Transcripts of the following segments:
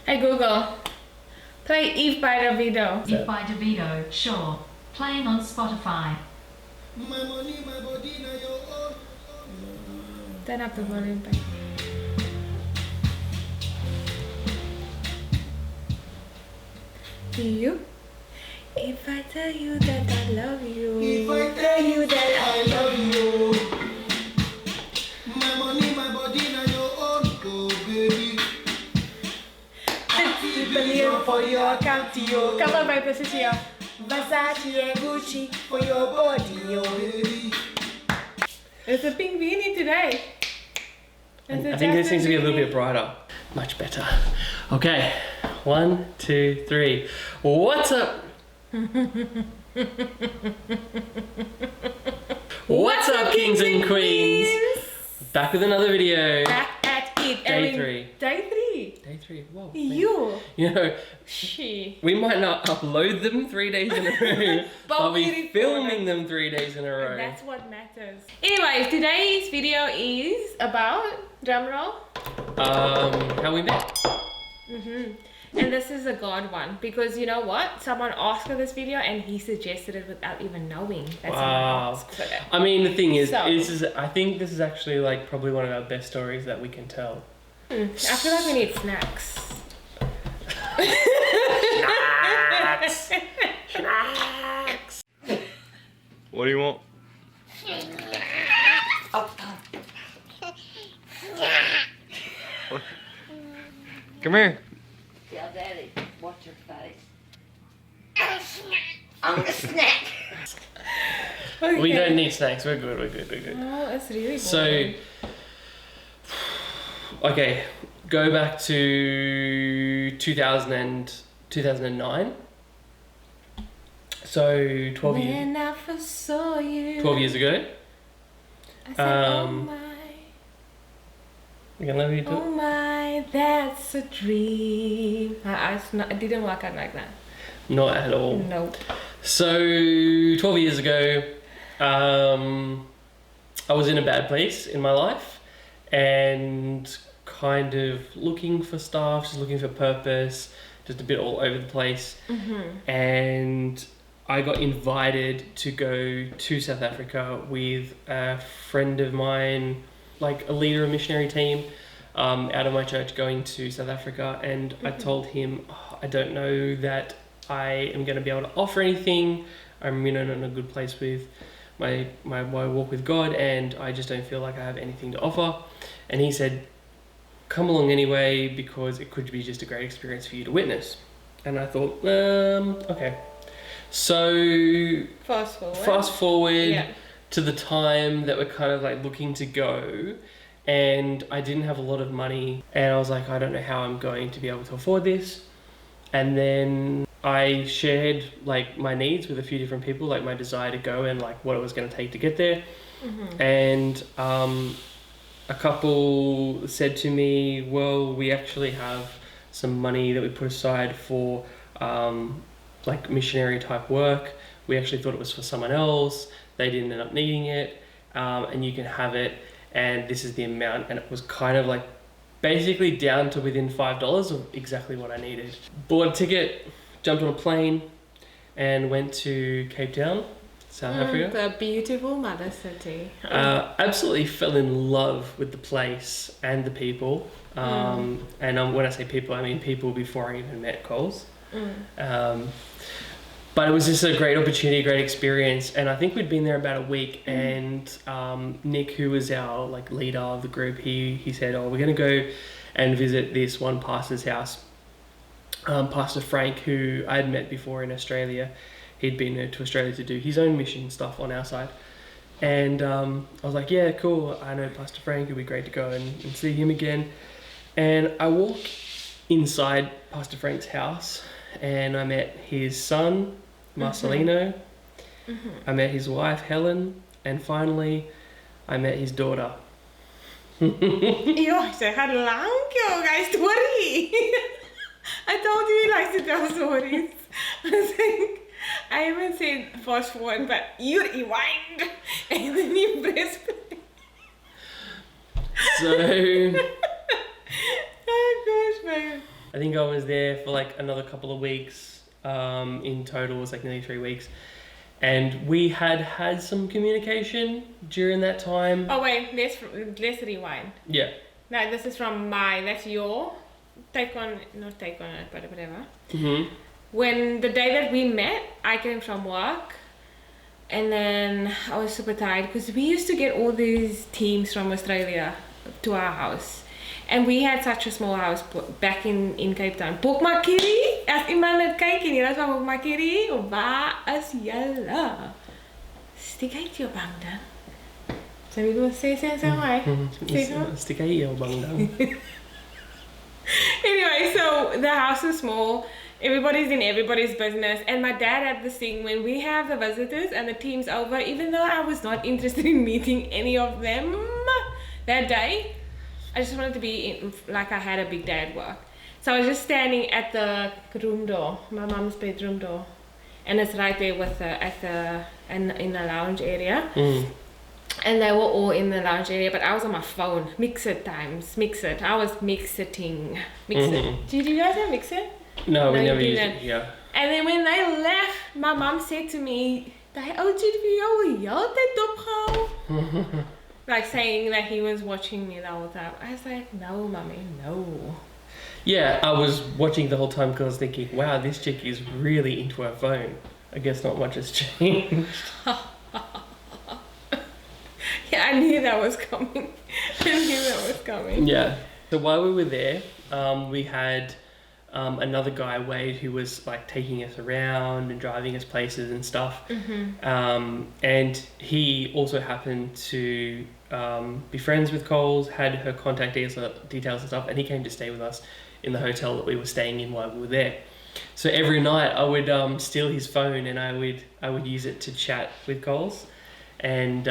Hey Google, play If by Davido. If by Davido, sure. Playing on Spotify. My money, my body, now your own. Turn up the volume back. You? If I tell you that I love you. If I tell you that I love you. My money, my body, now your own. Oh, baby. 50 billion for your account, yo. Come on, my position. Versace and Gucci for your body, yo. Baby. It's a pink beanie today. I think this needs to be a little bit brighter. Much better. Okay, 1, 2, 3. What's up? What's up, kings and queens? Back with another video. Back at it. Day 3. Day 3. Day 3. Whoa. You. You know, She. we might not upload them 3 days in a row, But but we we're record filming them 3 days in a row. That's what matters. Anyways, today's video is about drumroll. How we met. And this is a God one because you know what? Someone asked for this video and he suggested it without even knowing that Wow. someone asked for it. I mean, the thing is, So- I think this is actually like probably one of our best stories that we can tell. I feel like we need snacks. What do you want? Come here. Tell Daddy, watch your face. I'm a snack. Okay. We don't need snacks. We're good. We're good. We're good. Oh, it's really So, boring. okay, go back to 2009. So 12 years. When I first saw you, 12 years ago. I said, oh Um, my, You gonna let me do oh it? my, that's a dream. It didn't work out like that. Not at all. Nope. So 12 years ago, I was in a bad place in my life and kind of looking for stuff, just looking for purpose, just a bit all over the place. And I got invited to go to South Africa with a friend of mine, like a leader of a missionary team out of my church going to South Africa. And I told him, "Oh, I don't know that I am going to be able to offer anything. I'm not in a good place with my walk with God, and I just don't feel like I have anything to offer." And he said, "Come along anyway, because it could be just a great experience for you to witness." And I thought, okay. So Fast forward. fast forward Yeah. to the time that we're kind of like looking to go, and I didn't have a lot of money, and I was like, I don't know how I'm going to be able to afford this. And then I shared like my needs with a few different people, like my desire to go and like what it was going to take to get there. And a couple said to me, well, we actually have some money that we put aside for like missionary type work. We actually thought it was for someone else. They didn't end up needing it, and you can have it, and this is the amount. And it was kind of like basically down to within $5 of exactly what I needed. Bought a ticket, jumped on a plane, and went to Cape Town, South Africa. The beautiful mother city. Absolutely fell in love with the place and the people. And when I say people, I mean people before I even met Coles. But it was just a great opportunity, a great experience. And I think we'd been there about a week, and Nick, who was our like leader of the group, he said, oh, we're going to go and visit this one pastor's house. Pastor Frank, who I had met before in Australia. He'd been to Australia to do his own mission stuff on our side. And I was like, yeah, cool. I know Pastor Frank. It'd be great to go and see him again. And I walk inside Pastor Frank's house, and I met his son, Marcelino. I met his wife, Helen. And finally, I met his daughter. Jo, zeg gaat lang, joh. Hij is story. I told you he likes to tell stories. I think I haven't said fast forward, but you rewind and then you press play. So Oh gosh, man. I think I was there for like another couple of weeks. In total, it was like nearly 3 weeks. And we had some communication during that time. Oh wait, let's rewind. Yeah. No, this is from that's your take on, not take on it, but whatever. Mm-hmm. When the day that we met, I came from work, and then I was super tired because we used to get all these teams from Australia to our house. And we had such a small house back in Cape Town. Bokmakiri, as iemand het kyk en jy is van Bokmakiri, waar is julle? Stick uit jou bang dan. So we go say why. Stick out your bung down. Anyway, so the house is small. Everybody's in everybody's business. And my dad had this thing when we have the visitors and the team's over, even though I was not interested in meeting any of them that day, I just wanted to be like I had a big day at work. So I was just standing at the room door, my mom's bedroom door. And it's right there with in the lounge area. Mm. And they were all in the lounge area, but I was on my phone. Mix it. I was mixing. Mhm. Did you guys have Mixit? No, we No, you never used didn't. it. Yeah. And then when they left, my mom said to me, "Daai ouetjie het vir jou die hele tyd dopgehou." Like saying that he was watching me the whole time. I was like, no, mommy, no. Yeah, I was watching the whole time because I was thinking, wow, this chick is really into her phone. I guess not much has changed. Yeah, I knew that was coming. Yeah. So while we were there, we had another guy, Wade, who was like taking us around and driving us places and stuff. And he also happened to be friends with Coles, had her contact details and stuff, and he came to stay with us in the hotel that we were staying in while we were there. So every night I would steal his phone and I would use it to chat with Coles, and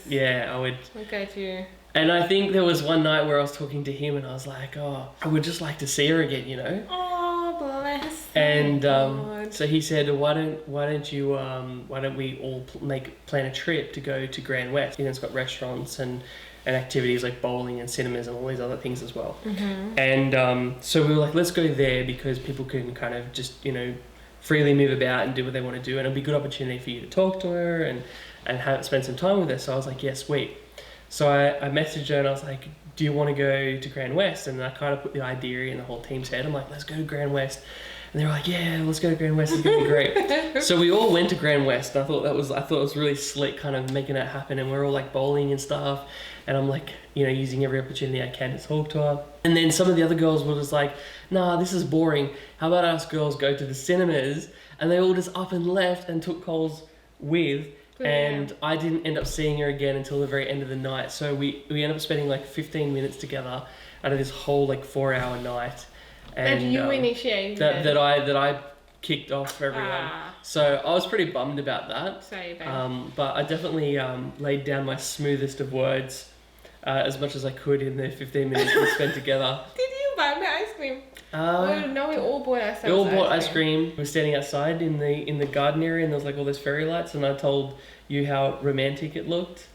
yeah, I would. Look at you. And I think there was one night where I was talking to him and I was like, oh, I would just like to see her again, you know. Oh, bless. And God. so he said, why don't we all plan a trip to go to Grand West? You know, it's got restaurants and activities like bowling and cinemas and all these other things as well. And so we were like, let's go there because people can kind of just, you know, freely move about and do what they want to do, and it'll be a good opportunity for you to talk to her and spend some time with her. So I was like, yeah, sweet. So I messaged her and I was like, do you want to go to Grand West? And I kind of put the idea in the whole team's head. I'm like, let's go to Grand West. And they were like, yeah, let's go to Grand West. It's going to be great. So we all went to Grand West. And I thought it was really slick kind of making that happen. And we're all like bowling and stuff. And I'm like, you know, using every opportunity I can to talk to her. And then some of the other girls were just like, nah, this is boring. How about us girls go to the cinemas? And they all just up and left and took Coles with. And I didn't end up seeing her again until the very end of the night. So we ended up spending like 15 minutes together out of this whole like 4-hour night. And that you initiated. That I kicked off for everyone. So I was pretty bummed about that. Sorry, babe. But I definitely laid down my smoothest of words as much as I could in the 15 minutes we spent together. Did you buy me ice cream? No, we all bought ourselves. We all bought ice cream. We were standing outside in the garden area, and there was like all those fairy lights, and I told you how romantic it looked.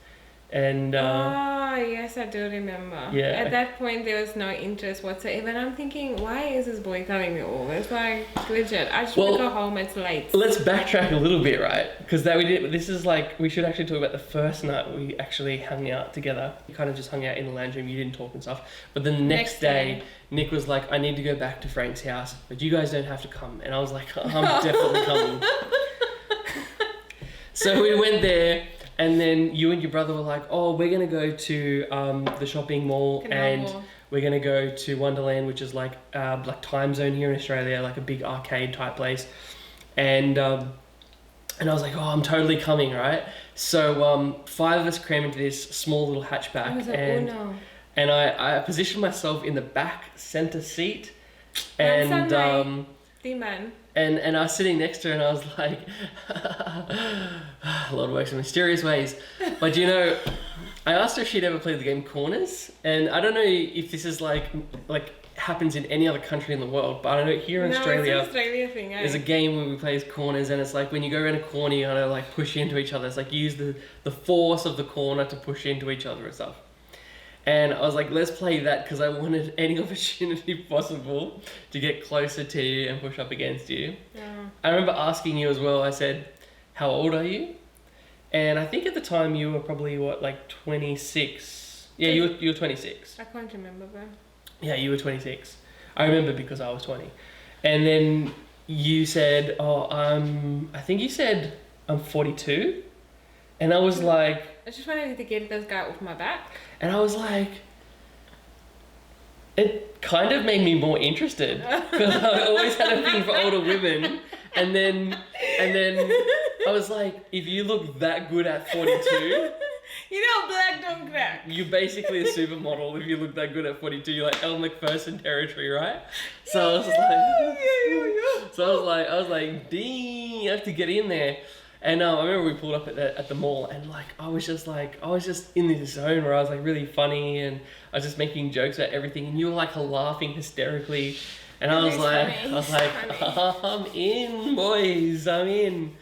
And yes, I do remember. Yeah. At that point, there was no interest whatsoever, and I'm thinking, why is this boy telling me all this? Like, legit, I just want to go home. It's late. Let's backtrack a little bit, right? Because this is like, we should actually talk about the first night we actually hung out together. We kind of just hung out in the lounge room. You didn't talk and stuff. But then the next day, Nick was like, I need to go back to Frank's house, but you guys don't have to come. And I was like, I'm definitely coming. So we went there. And then you and your brother were like, oh, we're going to go to the shopping mall and we're going to go to Wonderland, which is like Time Zone here in Australia, like a big arcade type place. And I was like, oh, I'm totally coming, right? So 5 of us cram into this small little hatchback. Like, and I positioned myself in the back center seat. And I was sitting next to her and I was like, Lord works in mysterious ways. But you know, I asked her if she'd ever played the game Corners. And I don't know if this is like happens in any other country in the world, but I know here in Australia, it's an Australia thing, there's a game where we play as corners, and it's like when you go around a corner, you gotta like push into each other. It's like you use the force of the corner to push into each other and stuff. And I was like, let's play that because I wanted any opportunity possible to get closer to you and push up against you. Yeah. I remember asking you as well, I said, how old are you? And I think at the time you were probably, what, like 26? Yeah, you were 26. I can't remember, but Yeah, you were 26. I remember because I was 20. And then you said, I think you said, I'm 42. And I was like, I just wanted to get this guy off my back. and I was like, it kind of made me more interested because I always had a thing for older women. And then I was like, if you look that good at 42, You know, black don't crack. you're basically a supermodel if you look that good at 42. You're like Elle Macpherson territory, right? So I was like, I was like, dang, you have to get in there. And I remember we pulled up at the mall, and like I was just in this zone where I was like really funny, and I was just making jokes about everything, and you were like laughing hysterically, and I was like, I'm in, boys, I'm in.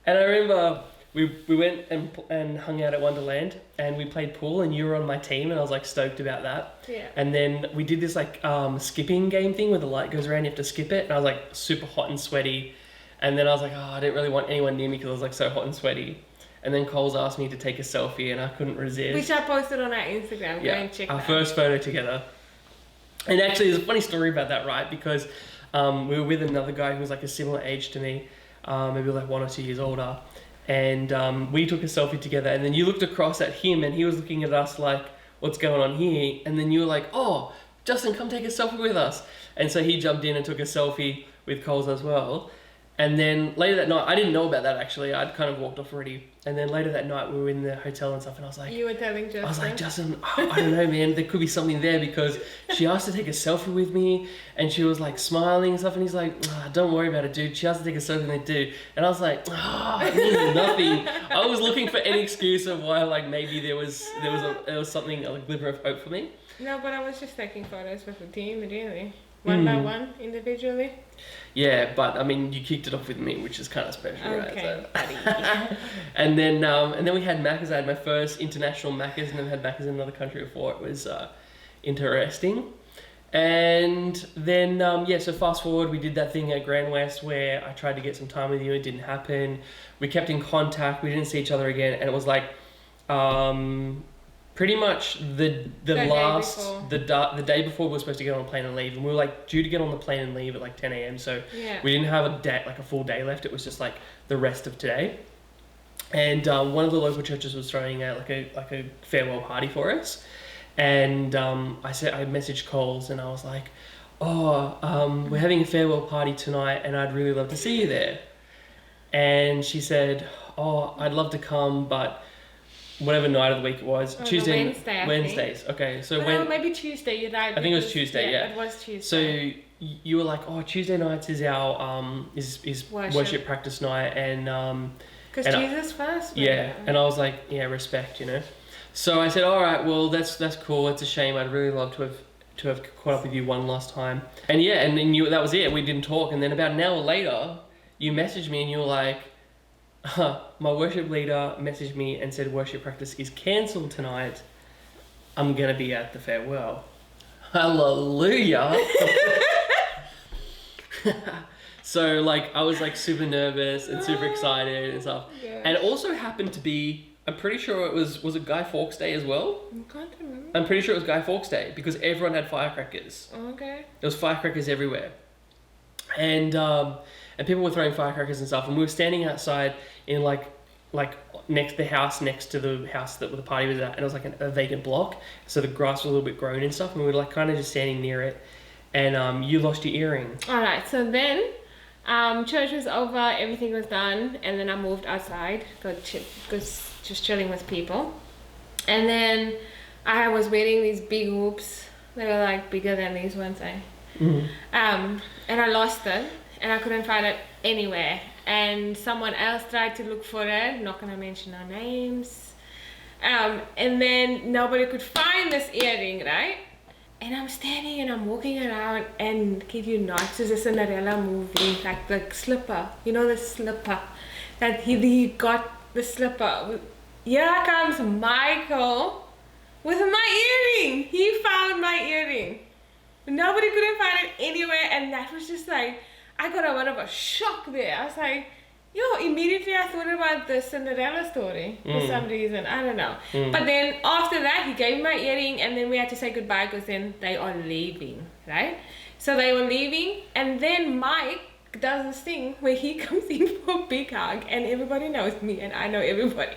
And I remember we went and hung out at Wonderland, and we played pool, and you were on my team, and I was like stoked about that. Yeah. And then we did this like skipping game thing where the light goes around, you have to skip it, and I was like super hot and sweaty. And then I was like, I didn't really want anyone near me because I was like so hot and sweaty. And then Coles asked me to take a selfie, and I couldn't resist. Which I posted on our Instagram. Go and check our that. first photo together. And actually, there's a funny story about that, right? Because we were with another guy who was like a similar age to me, maybe like 1 or 2 years older. And we took a selfie together, and then you looked across at him, and he was looking at us like, what's going on here? And then you were like, oh, Justin, come take a selfie with us. And so he jumped in and took a selfie with Coles as well. And then later that night, I didn't know about that actually. I'd kind of walked off already. And then later that night, we were in the hotel and stuff, and I was like, You were telling Justin. I was like, Justin, I don't know, man. There could be something there because she asked to take a selfie with me, and she was like smiling and stuff. And he's like, don't worry about it, dude. She asked to take a selfie, and they do. And I was like, it means nothing. I was looking for any excuse of why, like maybe there was something, a glimmer of hope for me. No, but I was just taking photos with the team, really. One by one, individually. Yeah, but I mean, you kicked it off with me, which is kind of special, Okay, right? buddy. And then we had Macca's. I had my first international Macca's, and then had Macca's in another country before. It was interesting. And then so fast forward, we did that thing at Grand West where I tried to get some time with you. It didn't happen. We kept in contact. We didn't see each other again, and it was like pretty much the day before we were supposed to get on a plane and leave, and we were like due to get on the plane and leave at like 10 a.m. So Yeah. we didn't have a full day left. It was just like the rest of today. And one of the local churches was throwing out like a farewell party for us. And I messaged Coles, and I was like, we're having a farewell party tonight, and I'd really love to see you there. And she said, I'd love to come, but whatever night of the week it was, Tuesday, Wednesday, I Wednesdays. think. Okay, so Maybe Tuesday. You're right. I think it was Tuesday. Yeah, it was Tuesday. So you were like, Tuesday nights is our is worship practice night, and Because and Jesus first. yeah, and I was like, yeah, respect, you know. So I said, all right, well that's cool. It's a shame. I'd really love to have caught up with you one last time. And yeah, and then that was it. We didn't talk, and then about an hour later, you messaged me, and you were like, my worship leader messaged me and said worship practice is cancelled tonight. I'm gonna be at the farewell. Hallelujah. So like I was like super nervous and super excited and stuff. Yeah. And it also happened to be, I'm pretty sure it was it Guy Fawkes Day as well? I can't remember. I'm pretty sure it was Guy Fawkes Day because everyone had firecrackers. Okay. There was firecrackers everywhere. And people were throwing firecrackers and stuff, and we were standing outside in like next the house next to the house that the party was at, and it was like a vacant block, so the grass was a little bit grown and stuff, and we were like kind of just standing near it, and you lost your earring. All right. So then, church was over. Everything was done, and then I moved outside, because just chilling with people, and then I was wearing these big hoops. They were like bigger than these ones, Mm-hmm. And I lost it, and I couldn't find it anywhere. And someone else tried to look for it, not gonna mention our names. And then nobody could find this earring, right? And I'm standing and I'm walking around, and kid you not, it's a Cinderella movie, like the slipper, you know, the slipper, that he got the slipper. Here comes Michael with my earring. He found my earring. Nobody couldn't find it anywhere, and that was just like, I got a bit of a shock there. I was like, yo, immediately I thought about the Cinderella story for some reason. I don't know. But then after that, he gave me my earring, and then we had to say goodbye because then they are leaving, right? So they were leaving, and then Mike does this thing where he comes in for a big hug, and everybody knows me and I know everybody.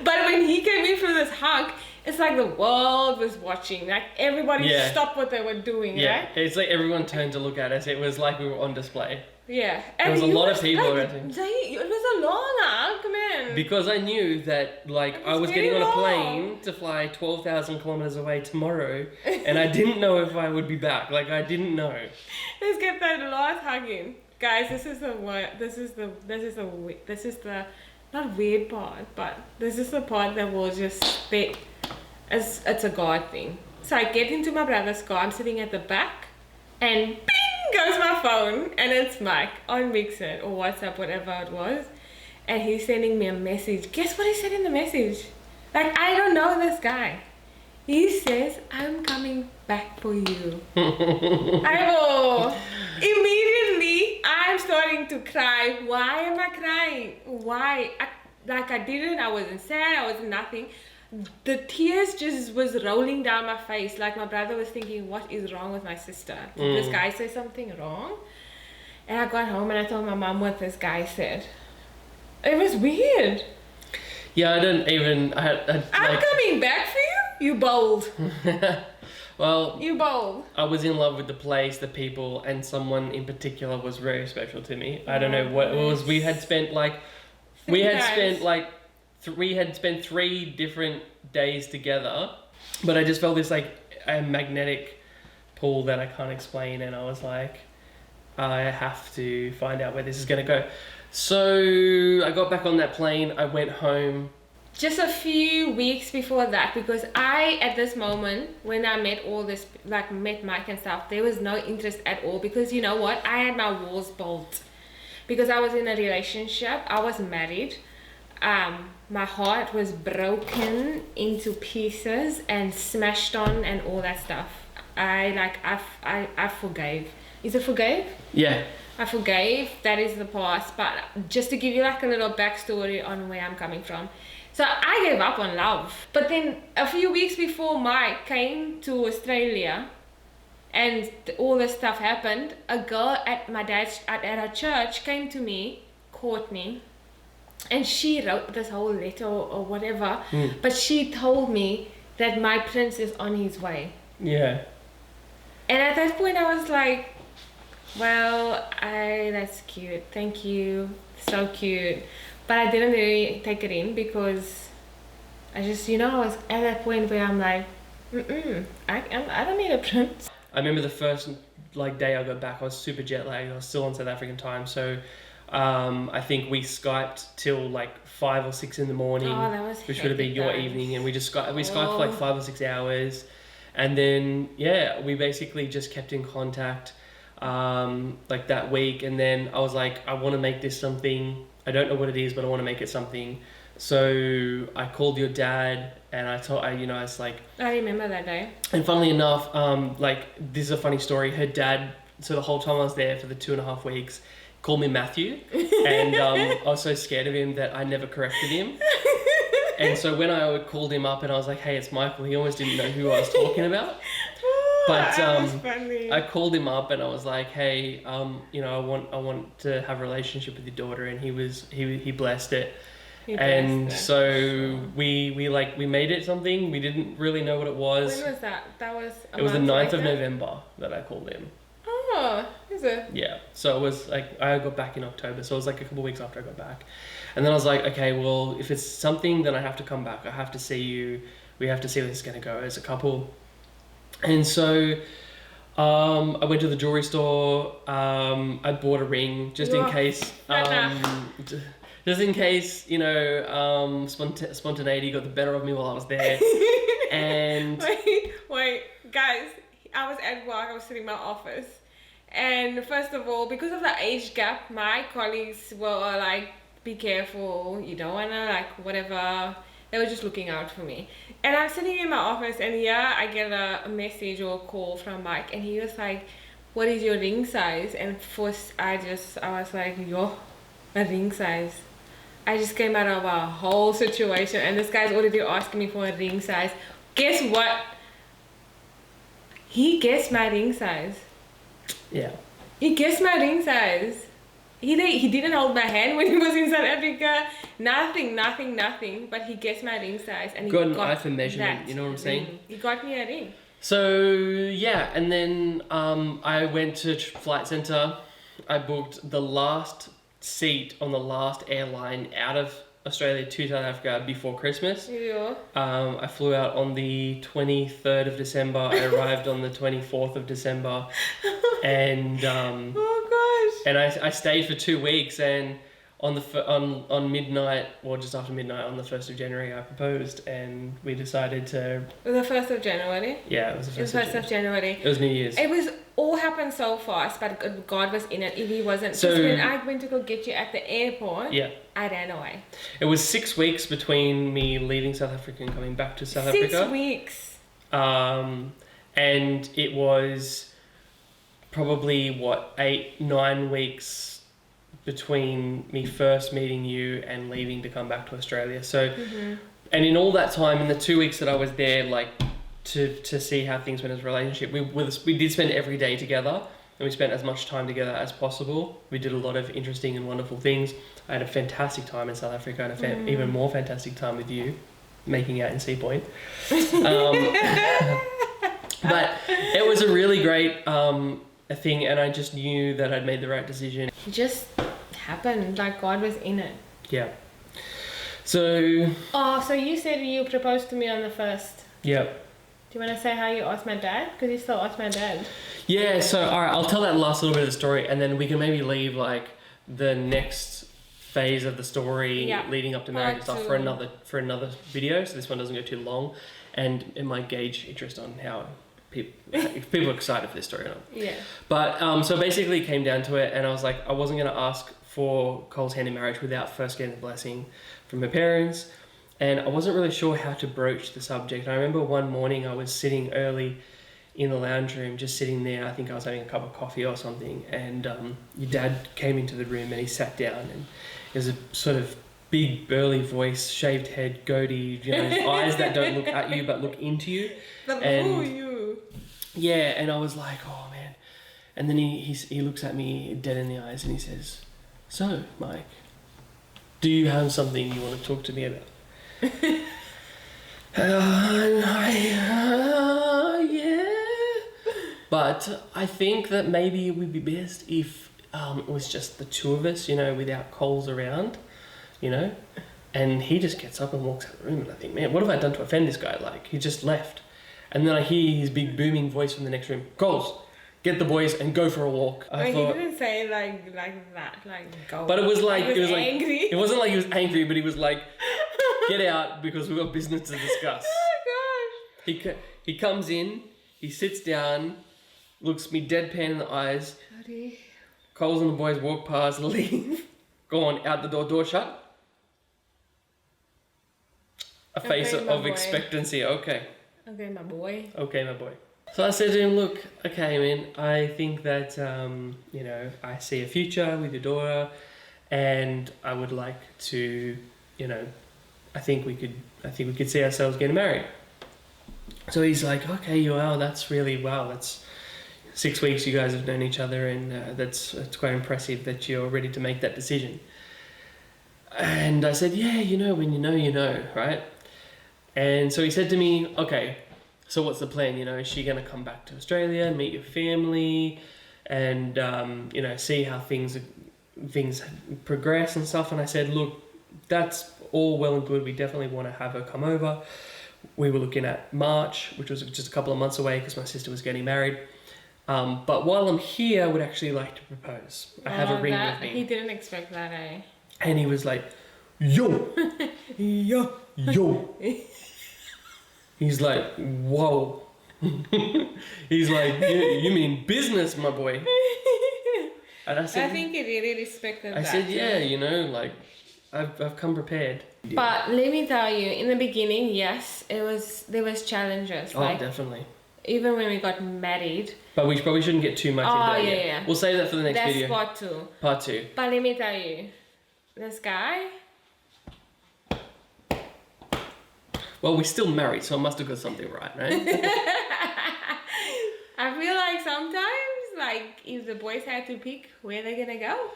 But when he came in for this hug, it's like the world was watching. Like everybody stopped what they were doing, right? It's like everyone turned to look at us. It was like we were on display. Yeah. There was a he lot of people like, around him. It was a long hug, man. Because I knew that, like, It I was was getting on very a long. plane to fly 12,000 kilometers away tomorrow, and I didn't know if I would be back. Like, I didn't know. Let's get that last hug in. Guys, this is the not weird part, but this is the part that will just stay. It's a God thing. So I get into my brother's car, I'm sitting at the back, and bing goes my phone, and it's Mike on Mixer or WhatsApp, whatever it was, and he's sending me a message. Guess what he said in the message? Like, I don't know this guy. He says, I'm coming back for you. Immediately, I'm starting to cry. Why am I crying? Why? I wasn't sad, I wasn't nothing. The tears just was rolling down my face. Like my brother was thinking, what is wrong with my sister? Did this guy say something wrong? And I got home and I told my mom what this guy said. It was weird. Yeah, I didn't even... I'm coming back for you? You bold. Well, You bold. I was in love with the place, the people, and someone in particular was very special to me. I don't know what it was. We had spent we had spent 3 different days together, but I just felt this like a magnetic pull that I can't explain, and I was like, I have to find out where this is gonna go. So I got back on that plane, I went home. Just a few weeks before that, because I, at this moment, when I met met Mike and stuff, there was no interest at all, because you know what? I had my walls built. Because I was in a relationship, I was married. My heart was broken into pieces and smashed on and all that stuff. I forgave. Is it forgave? Yeah. I forgave. That is the past. But just to give you like a little backstory on where I'm coming from. So I gave up on love. But then a few weeks before Mike came to Australia and all this stuff happened, a girl at my dad's, at our church came to me, Courtney, and she wrote this whole letter or whatever, but she told me that my prince is on his way. Yeah. And at that point I was like, well, that's cute, thank you, so cute. But I didn't really take it in because I just, I was at that point where I'm like, I don't need a prince. I remember the first day I got back, I was super jet lagged. I was still on South African time, so I think we Skyped till 5 or 6 in the morning, Oh, that was which would have been your hectic, evening, and we Skyped for 5 or 6 hours, and then we basically just kept in contact that week, and then I was like, I want to make this something. I don't know what it is, but I want to make it something. So I called your dad, and I was like, I remember that day. and funnily enough, this is a funny story. Her dad, so the whole time I was there for the 2.5 weeks, called me Matthew, and I was so scared of him that I never corrected him. And so when I called him up and I was like, hey, it's Michael, he almost didn't know who I was talking about. But That was funny. I called him up and I was like, hey, I want to have a relationship with your daughter, and he blessed it. He And blessed it. so we made it something. We didn't really know what it was. When was that? That was It was the month 9th of later? November that I called him. Oh, is it? Yeah. So it was I got back in October. So it was a couple of weeks after I got back. And then I was like, okay, well, if it's something, then I have to come back. I have to see you. We have to see where this is going to go as a couple. And so I went to the jewelry store. I bought a ring just in case. Just in case, spontaneity got the better of me while I was there. And Wait, guys, I was at work, I was sitting in my office. And first of all, because of the age gap, my colleagues were like, be careful, you don't wanna whatever, They were just looking out for me. And I'm sitting in my office, and I get a message or a call from Mike, and he was like, "What is your ring size?" And first, I was like, "Yo, a ring size." I just came out of a whole situation, and this guy's already asking me for a ring size. Guess what? He guessed my ring size. Yeah. He guessed my ring size. He didn't hold my hand when he was in South Africa. Nothing. But he guessed my ring size, and he Got an got eye for measurement, that you know what I'm saying? ring. He got me a ring. So yeah, and then I went to Flight Centre. I booked the last seat on the last airline out of Australia to South Africa before Christmas. Yeah. I flew out on the 23rd of December. I arrived on the 24th of December, and Oh gosh. and I stayed for 2 weeks. And on midnight, or just after midnight, on the 1st of January, I proposed, and we decided to. It was the 1st of January. Yeah, it was the It was 1st of January. January. It was New Year's. It was all happened so fast, but God was in it. If He wasn't, So- just when I went to go get you at the airport, Yeah. I ran away. It was 6 weeks between me leaving South Africa and coming back to South 6 Africa. weeks. And it was probably 8-9 weeks between me first meeting you and leaving to come back to Australia. So, and in all that time, in the 2 weeks that I was there, like to see how things went as a relationship, we did spend every day together, and we spent as much time together as possible. We did a lot of interesting and wonderful things. I had a fantastic time in South Africa, and even more fantastic time with you, making out in Sea Point. But it was a really great thing, and I just knew that I'd made the right decision. It just happened. Like God was in it. Yeah. So, Oh, so you said you proposed to me on the 1st. yeah. Do you want to say how you asked my dad? Because you still asked my dad. Yeah, so, all right, I'll tell that last little bit of the story, and then we can maybe leave, like, the next phase of the story Yeah. leading up to marriage and Part stuff for another video, so this one doesn't go too long, and it might gauge interest on how if people are excited for this story or not. Yeah. But so basically it came down to it, and I was like, I wasn't going to ask for Cole's hand in marriage without first getting the blessing from her parents, and I wasn't really sure how to broach the subject. I remember one morning I was sitting early in the lounge room, just sitting there. I think I was having a cup of coffee or something, and your dad came into the room and he sat down, and there's a sort of big burly voice, shaved head, goatee, eyes that don't look at you but look into you. And you. yeah, and I was like, oh man. And then he looks at me dead in the eyes and he says, "So, Mike, do you have something you want to talk to me about?" Yeah. But I think that maybe it would be best if it was just the two of us, without Coles around, And he just gets up and walks out of the room, and I think, man, what have I done to offend this guy? Like, he just left. And then I hear his big booming voice from the next room, "Coles, get the boys and go for a walk." I Wait, thought, he didn't say like that, like go. but it was like, He was angry. It wasn't like he was angry, but he was like, "Get out because we've got business to discuss." Oh He comes in, he sits down, looks me deadpan in the eyes. my gosh. Coles and the boys walk past, leave, go on out the door shut. A face Okay, my of boy. expectancy. Okay, Okay, my boy. my boy. So I said to him, "Look, okay, man, I think that I see a future with your daughter, and I would like to, I think we could see ourselves getting married." So he's like, "Okay, wow, that's 6 weeks you guys have known each other, and that's quite impressive that you're ready to make that decision." And I said, "Yeah, when you know, right?" And so he said to me, "Okay, so what's the plan? Is she going to come back to Australia, meet your family, and see how things progress and stuff?" And I said, "Look, that's all well and good. We definitely want to have her come over." We were looking at March, which was just a couple of months away because my sister was getting married. But while I'm here, I would actually like to propose. I have a ring with me. He didn't expect that, eh? And he was like, "Yo, yo." He's like, "Whoa." He's like, you mean business, my boy?" And I said, I think he really respected that. I said, "Yeah, I've come prepared. But let me tell you, in the beginning, yes, there was challenges. Oh, Like definitely. even when we got married. But we probably shouldn't get too much into that yet. Yeah. We'll save that for the next That's video. part 2. Part 2. But let me tell you, this guy. Well, we're still married, so I must have got something right, right? I feel like sometimes, like, if the boys had to pick where they're gonna go,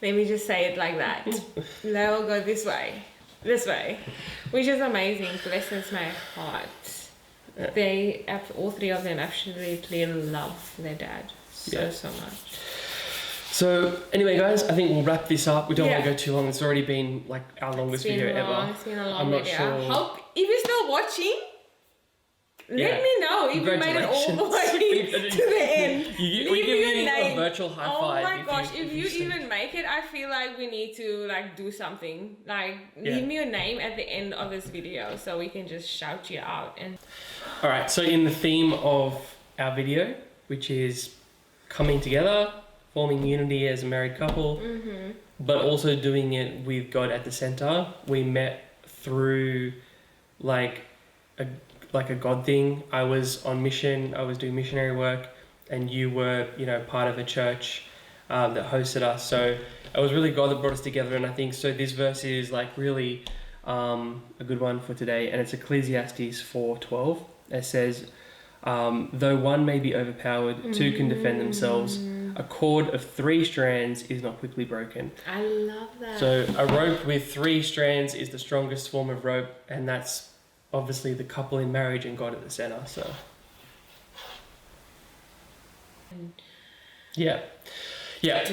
let me just say it like that. They'll go this way, which is amazing. Blesses my heart. Yeah. All 3 of them absolutely love their dad Yeah. so much. So, anyway, guys, I think we'll wrap this up. We don't want Yeah. to go too long. It's already been, like, our longest It's been video long, ever. It's been a long I'm not video. sure. I hope if you're still watching, Yeah. let me know if you made it all the way to the end. We Leave give me your you a name. virtual high Oh five. my gosh, if you stay. even make it, I feel like we need to like do something. Like Yeah. leave me your name at the end of this video so we can just shout you out. And All right, so in the theme of our video, which is coming together, forming unity as a married couple, but also doing it with God at the center, we met through like a God thing. I was on mission, I was doing missionary work, and you were, part of a church that hosted us. So it was really God that brought us together, and I think so this verse is like really a good one for today, and it's Ecclesiastes 4:12. It says, though one may be overpowered, 2 can defend themselves. A cord of 3 strands is not quickly broken. I love that. So a rope with 3 strands is the strongest form of rope, and that's obviously the couple in marriage and God at the center. So yeah.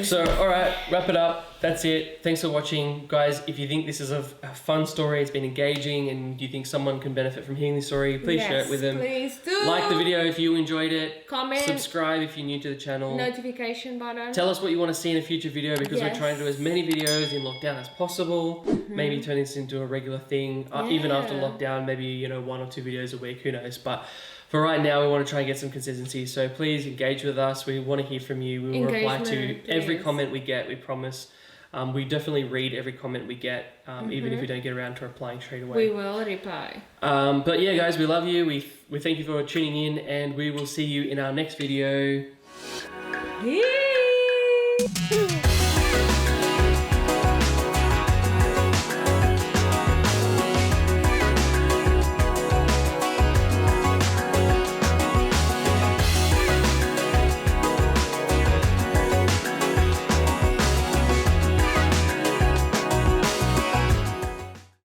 So all right, wrap it up. That's it. Thanks for watching, guys. If you think this is a fun story, it's been engaging, and you think someone can benefit from hearing this story, please share it with them. Please do. Like the video if you enjoyed it. Comment. Subscribe if you're new to the channel. Notification button. Tell us what you want to see in a future video, because we're Yes. trying to do as many videos in lockdown as possible. Maybe turn this into a regular thing. Even after Yeah. lockdown, maybe 1 or 2 videos a week. Who knows? But for right now, we want to try and get some consistency. So please engage with us. We want to hear from you. We will reply to Engagement, every please. comment we get. We promise. We definitely read every comment we get, even if we don't get around to replying straight away. We will reply. But yeah, guys, we love you. We thank you for tuning in, and we will see you in our next video. Peace.